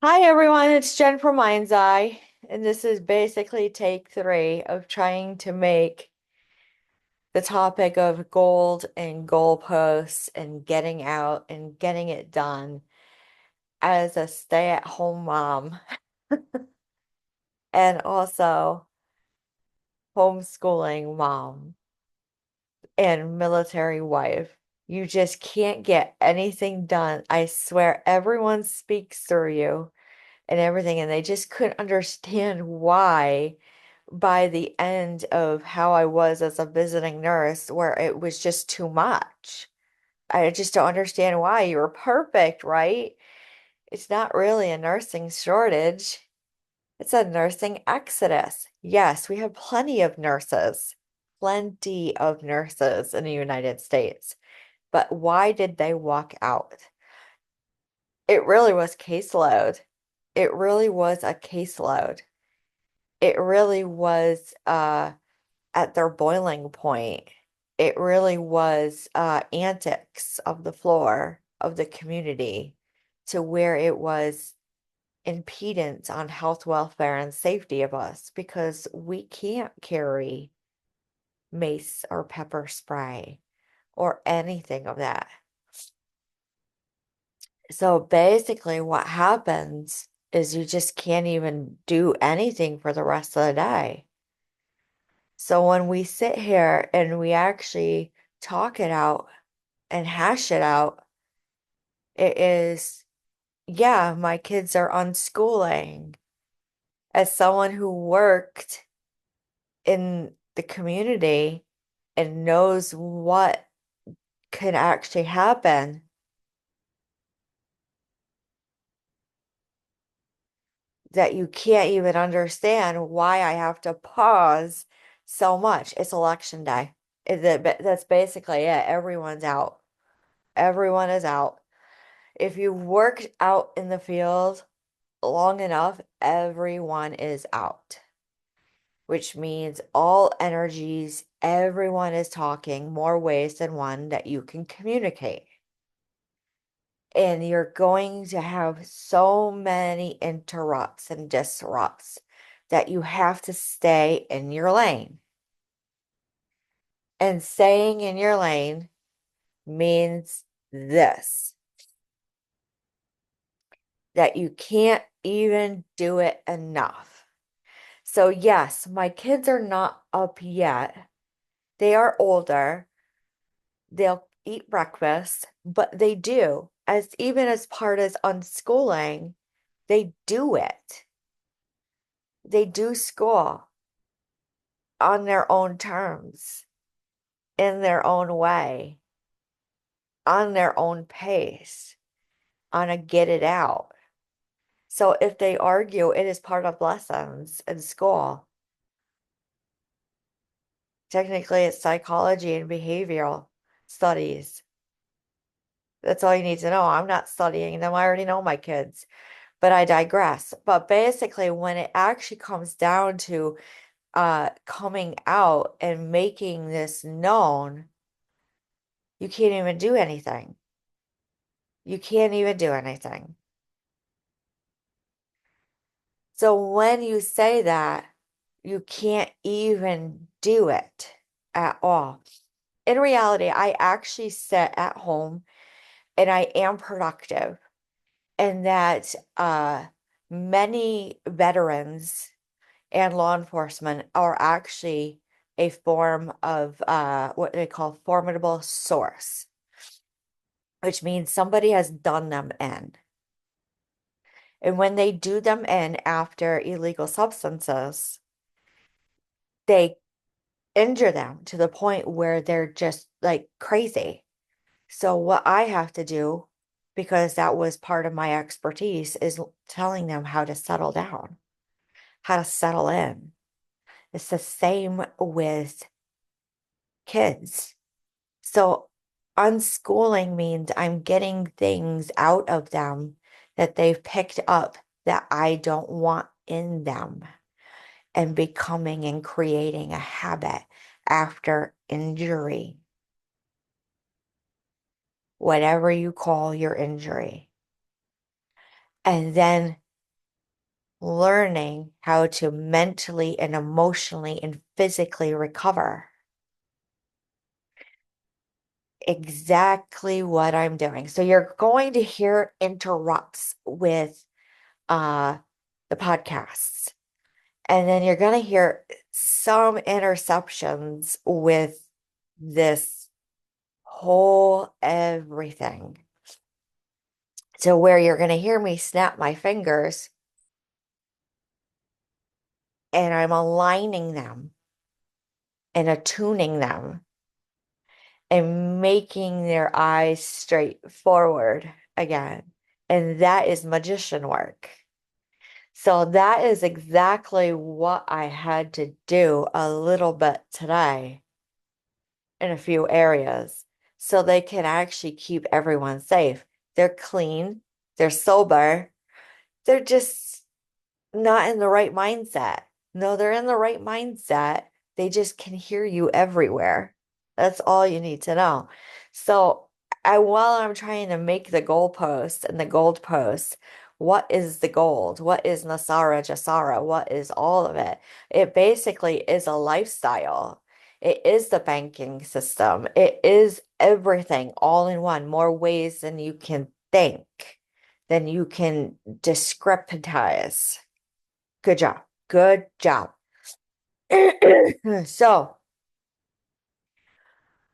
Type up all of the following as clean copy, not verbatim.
Hi everyone, it's Jen from Mindseye, and this is basically take three of trying to make the topic of gold and goalposts and getting out and getting it done as a stay-at-home mom and also homeschooling mom and military wife. You just can't get anything done. I swear, everyone speaks through you and everything, and they just couldn't understand why by the end of how I was as a visiting nurse, where it was just too much. I just don't understand why. You were perfect, right? It's not really a nursing shortage. It's a nursing exodus. Yes, we have plenty of nurses in the United States. But why did they walk out? It really was caseload. It really was a caseload. It really was at their boiling point. It really was antics of the floor of the community to where it was impedance on health, welfare, and safety of us because we can't carry mace or pepper spray or anything of that. So basically, what happens is you just can't even do anything for the rest of the day. So when we sit here and we actually talk it out and hash it out, it is, yeah, my kids are unschooling. As someone who worked in the community and knows what can actually happen, that you can't even understand why I have to pause so much. It's election day. That's basically it. Everyone's out. Everyone is out. If you worked out in the field long enough, everyone is out, which means all energies, everyone is talking more ways than one that you can communicate. And you're going to have so many interrupts and disrupts that you have to stay in your lane. And staying in your lane means this, that you can't even do it enough. So, yes, my kids are not up yet. They are older. They'll eat breakfast, but they do, as even as part as unschooling, they do it. They do school on their own terms, in their own way, on their own pace, on a get it out. So if they argue, it is part of lessons in school. Technically, it's psychology and behavioral studies. That's all you need to know. I'm not studying them. I already know my kids, but I digress. But basically, when it actually comes down to coming out and making this known, you can't even do anything. You can't even do anything. So when you say that, you can't even do it at all. In reality, I actually sit at home and I am productive, and that many veterans and law enforcement are actually a form of what they call formidable source, which means somebody has done them in. And when they do them in after illegal substances, they injure them to the point where they're just like crazy. So what I have to do, because that was part of my expertise, is telling them how to settle down, how to settle in. It's the same with kids. So unschooling means I'm getting things out of them that they've picked up that I don't want in them, and becoming and creating a habit after injury, whatever you call your injury. And then learning how to mentally and emotionally and physically recover. Exactly what I'm doing. So you're going to hear interrupts with uh the podcasts. And then you're going to hear some interceptions with this whole everything. So where you're going to hear me snap my fingers and I'm aligning them and attuning them and making their eyes straight forward again. And that is magician work. So that is exactly what I had to do a little bit today in a few areas so they can actually keep everyone safe. They're clean, they're sober, they're just not in the right mindset. No, they're in the right mindset. They just can hear you everywhere. That's all you need to know. So, while I'm trying to make the goalpost and the gold post, what is the gold? What is Nasara Jasara? What is all of it? It basically is a lifestyle. It is the banking system. It is everything all in one, more ways than you can think, than you can descriptize. Good job. Good job. So,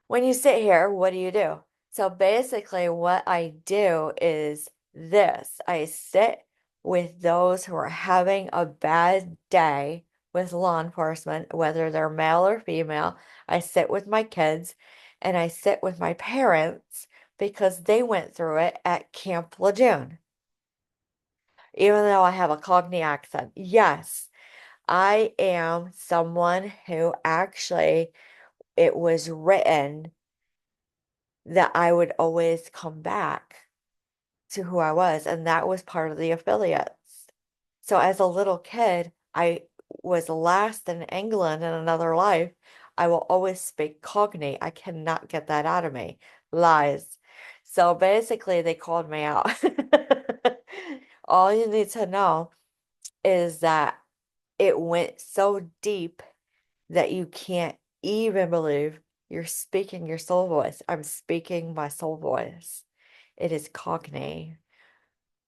when you sit here, what do you do? So, basically, what I do is this I sit with those who are having a bad day with law enforcement, whether they're male or female. I sit with my kids and I sit with my parents because they went through it at Camp Lejeune. Even though I have a Cockney accent, yes, I am someone who actually, it was written that I would always come back to who I was, and that was part of the affiliates. So as a little kid, I was last in England in another life. I will always speak Cockney. I cannot get that out of me. Lies. So basically, they called me out. All you need to know is that it went so deep that you can't even believe you're speaking your soul voice. I'm speaking my soul voice. It is Cockney.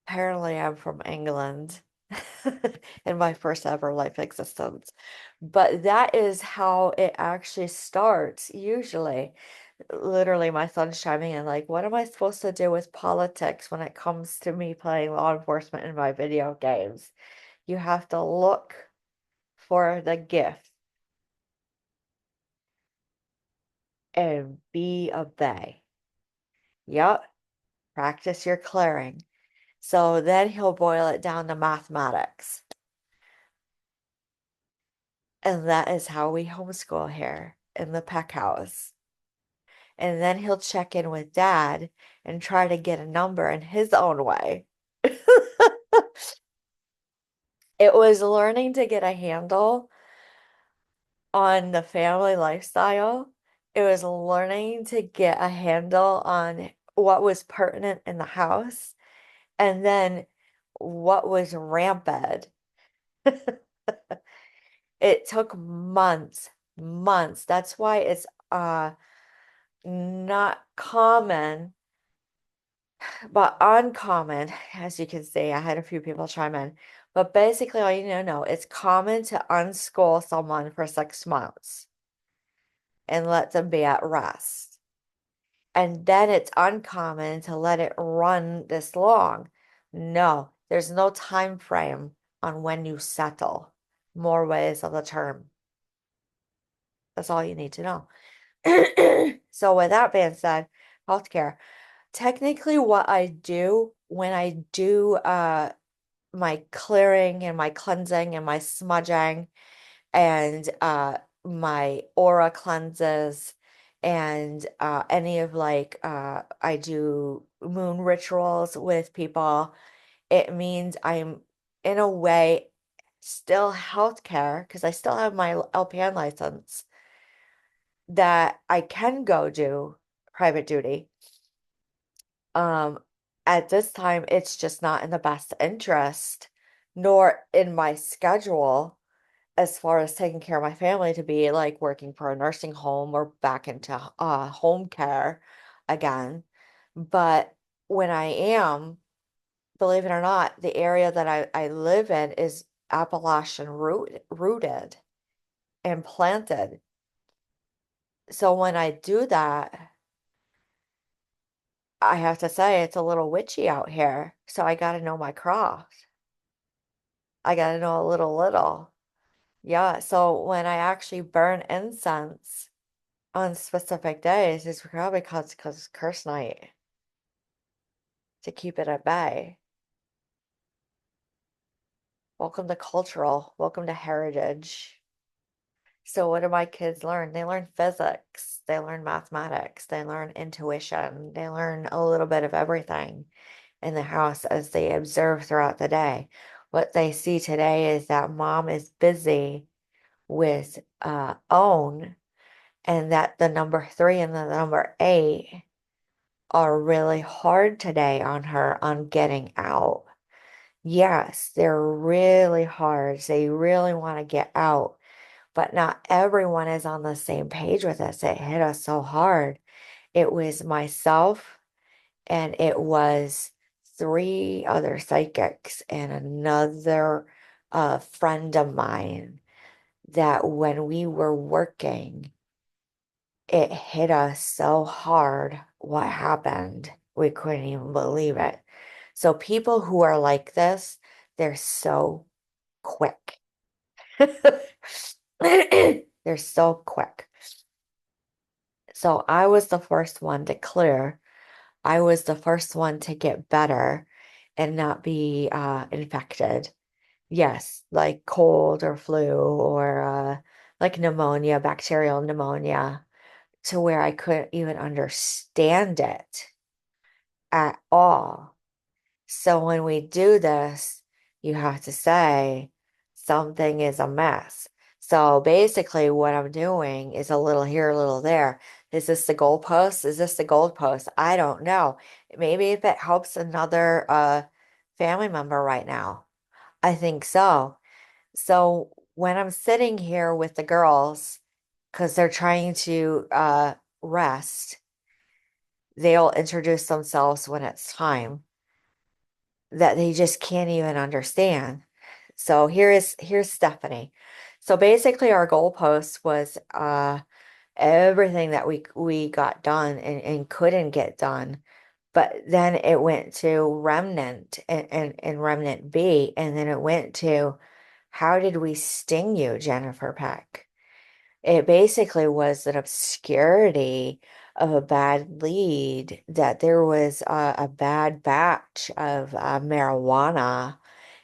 Apparently, I'm from England in my first ever life existence. But that is how it actually starts, usually. Literally, my son's chiming in, like, what am I supposed to do with politics when it comes to me playing law enforcement in my video games? You have to look for the gift and be a bay. Yep, practice your clearing. So then he'll boil it down to mathematics. And that is how we homeschool here in the Peck House. And then he'll check in with dad and try to get a number in his own way. It was learning to get a handle on the family lifestyle. It was learning to get a handle on what was pertinent in the house and then what was rampant. It took months, months. That's why it's not common, but uncommon, as you can see. I had a few people chime in. But basically, all you need to know, it's common to unschool someone for 6 months and let them be at rest. And then it's uncommon to let it run this long. No, there's no time frame on when you settle. More ways of the term. That's all you need to know. So with that being said, healthcare. Technically what I do when I do my clearing and my cleansing and my smudging and my aura cleanses and any of like I do moon rituals with people, it means I'm in a way still healthcare because I still have my LPN license that I can go do private duty. Um, at this time, it's just not in the best interest nor in my schedule as far as taking care of my family to be like working for a nursing home or back into home care again. But when I am, believe it or not, the area that I live in is Appalachian rooted and planted. So when I do that, I have to say it's a little witchy out here. So I got to know my craft. I got to know a little. Yeah. So when I actually burn incense on specific days, it's probably because it's curse night to keep it at bay. Welcome to cultural. Welcome to heritage. So what do my kids learn? They learn physics, they learn mathematics, they learn intuition, they learn a little bit of everything in the house as they observe throughout the day. What they see today is that mom is busy with own, and that the number three and the number eight are really hard today on her on getting out. Yes, they're really hard. They really want to get out, but not everyone is on the same page with us. It hit us so hard. It was myself and it was three other psychics and another friend of mine that when we were working, it hit us so hard what happened. We couldn't even believe it. So people who are like this, they're so quick. They're so quick. So I was the first one to clear. I was the first one to get better and not be infected. Yes, like cold or flu or like pneumonia, bacterial pneumonia, to where I couldn't even understand it at all. So when we do this, you have to say something is a mess. So basically, what I'm doing is a little here, a little there. Is this the goalpost? Is this the goalpost? I don't know. Maybe if it helps another family member right now. I think so. So when I'm sitting here with the girls, because they're trying to rest, they'll introduce themselves when it's time that they just can't even understand. So here's Stephanie. So basically our goalpost was everything that we got done and couldn't get done. But then it went to remnant and remnant B, and then it went to how did we sting you, Jennifer Peck? It basically was an obscurity of a bad lead, that there was a bad batch of marijuana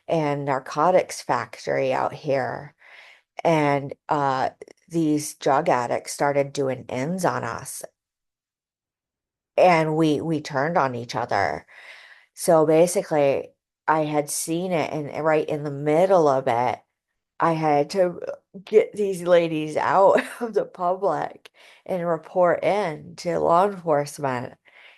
and narcotics factory out here. And these drug addicts started doing ends on us. And we turned on each other. So basically, I had seen it, and right in the middle of it, I had to get these ladies out of the public and report in to law enforcement.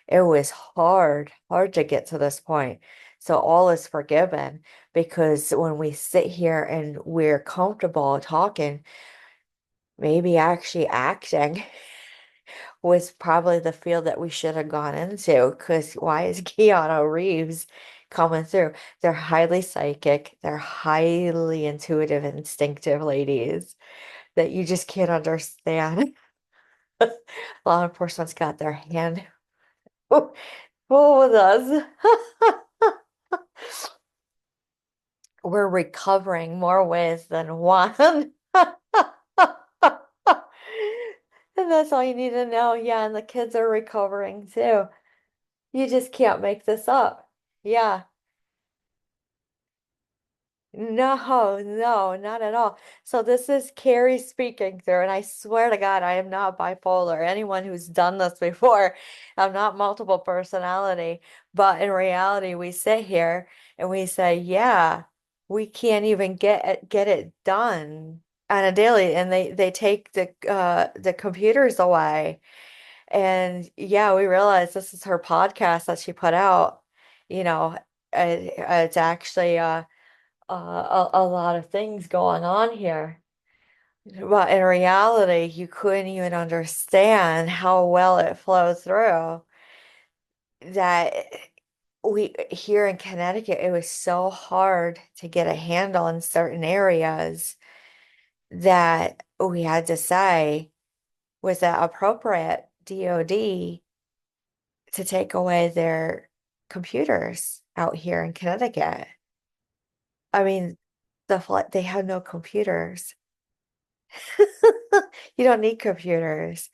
It was hard to get to this point. So all is forgiven because when we sit here and we're comfortable talking, maybe actually acting was probably the field that we should have gone into. Because why is Keanu Reeves coming through? They're highly psychic, they're highly intuitive, instinctive ladies that you just can't understand. Law enforcement's got their hand full with us. We're recovering more ways than one. And that's all you need to know. Yeah, and the kids are recovering too. You just can't make this up. Yeah. No, not at all. So this is Carrie speaking through, and I swear to God, I am not bipolar. Anyone who's done this before, I'm not multiple personality. But in reality, we sit here and we say, yeah, we can't even get it done on a daily, and they take the computers away. And yeah, we realize this is her podcast that she put out. You know, it's actually a lot of things going on here. But in reality, you couldn't even understand how well it flows through. That we here in Connecticut, it was so hard to get a handle in certain areas that we had to say, was it appropriate DOD to take away their computers out here in Connecticut? I mean, they have no computers. You don't need computers.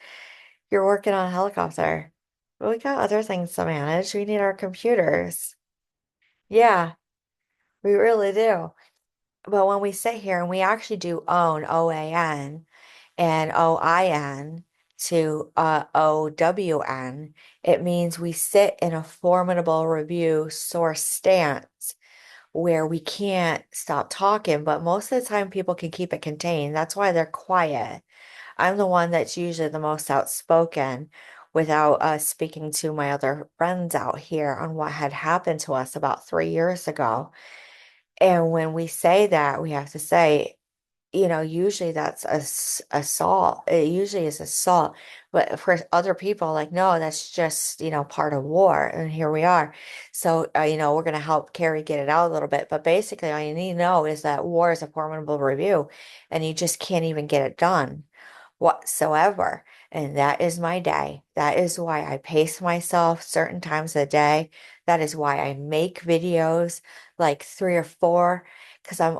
You're working on a helicopter. We got other things to manage. We need our computers. Yeah, we really do. But when we sit here and we actually do own OAN and OIN to OWN, it means we sit in a formidable review source stance where we can't stop talking, but most of the time people can keep it contained. That's why they're quiet. I'm the one that's usually the most outspoken without speaking to my other friends out here on what had happened to us about 3 years ago. And when we say that, we have to say, usually that's assault. It usually is assault. But for other people, like, no, that's just, part of war. And here we are. So, we're going to help Carrie get it out a little bit. But basically, all you need to know is that war is a formidable review, and you just can't even get it done whatsoever. And that is my day. That is why I pace myself certain times of the day. That is why I make videos like three or four, because I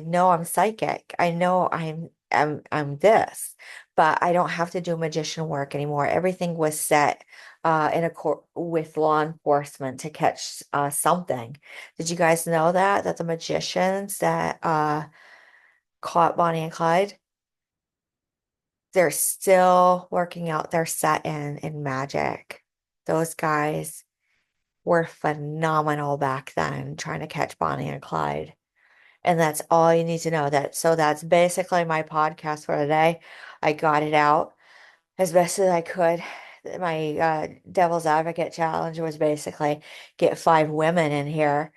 know I'm psychic. I know I'm this, but I don't have to do magician work anymore. Everything was set in a court with law enforcement to catch something. Did you guys know that the magicians that caught Bonnie and Clyde, they're still working out their set in magic. Those guys were phenomenal back then trying to catch Bonnie and Clyde. And that's all you need to know. That's basically my podcast for today. I got it out as best as I could. My Devil's Advocate challenge was basically get 5 women in here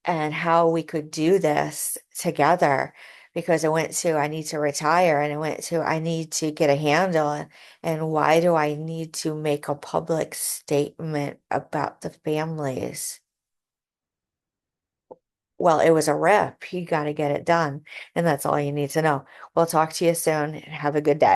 and how we could do this together, because it went to I need to retire, and it went to I need to get a handle, and why do I need to make a public statement about the families? Well, it was a rep. You got to get it done. And that's all you need to know. We'll talk to you soon and have a good day.